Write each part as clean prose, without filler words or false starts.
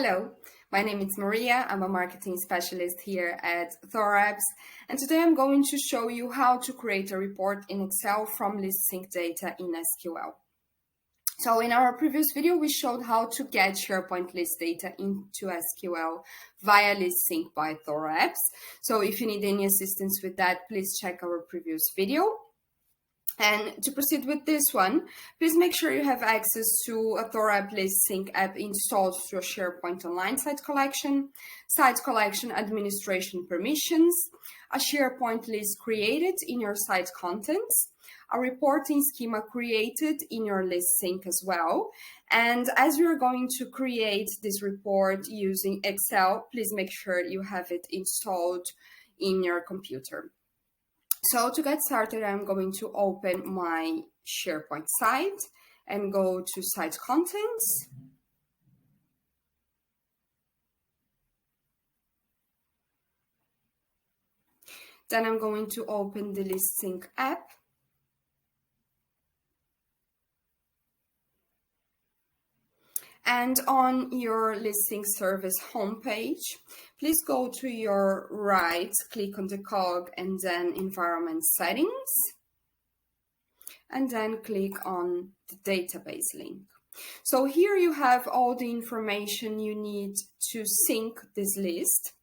Hello, my name is Maria. I'm a marketing specialist here at ThorApps, and today I'm going to show you how to create a report in Excel from ListSync data in SQL. So in our previous video, we showed how to get SharePoint list data into SQL via ListSync by ThorApps. So if you need any assistance with that, please check our previous video. And to proceed with this one, please make sure you have access to a ThorApps ListSync app installed through a SharePoint Online site collection administration permissions, a SharePoint list created in your site contents, a reporting schema created in your ListSync as well. And as you're going to create this report using Excel, please make sure you have it installed in your computer. So to get started, I'm going to open my SharePoint site and go to Site Contents. Then I'm going to open the ListSync app. And on your ListSync Service homepage, please go to your right, click on the cog and then Environment Settings, and then click on the Database link. So here you have all the information you need to sync this list.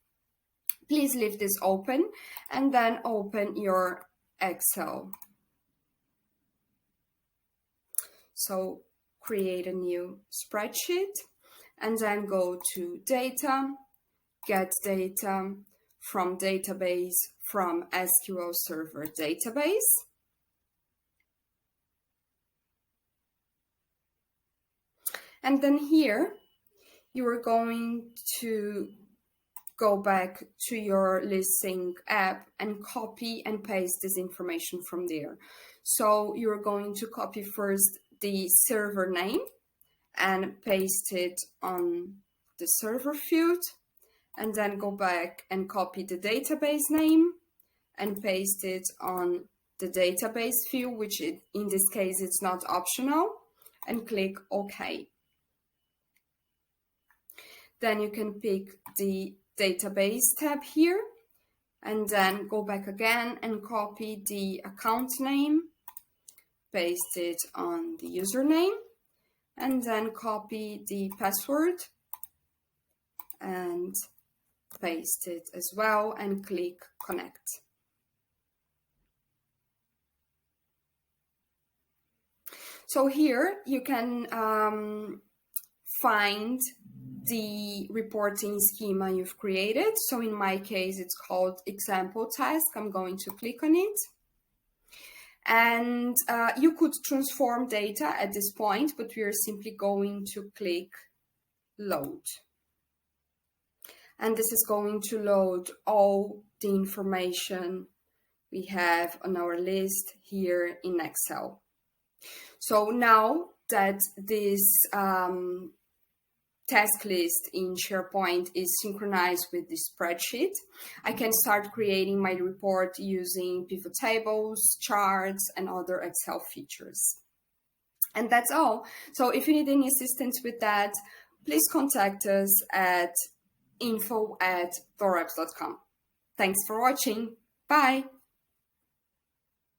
Please leave this open and then open your Excel. So create a new spreadsheet and then go to Data, Get Data from Database from SQL Server Database. And then here you are going to go back to your ListSync app and copy and paste this information from there. So you're going to copy first the server name and paste it on the server field, and then go back and copy the database name and paste it on the database field, which in this case it's not optional, and click OK. Then you can pick the database tab here and then go back again and copy the account name, paste it on the username, and then copy the password and paste it as well and click Connect. So here you can find the reporting schema you've created. So in my case, it's called Example Task. I'm going to click on it. And you could transform data at this point, but we are simply going to click Load. And this is going to load all the information we have on our list here in Excel. So now that this task list in SharePoint is synchronized with the spreadsheet, I can start creating my report using pivot tables, charts, and other Excel features. And that's all. So if you need any assistance with that, please contact us at info@thorapps.com. Thanks for watching. Bye.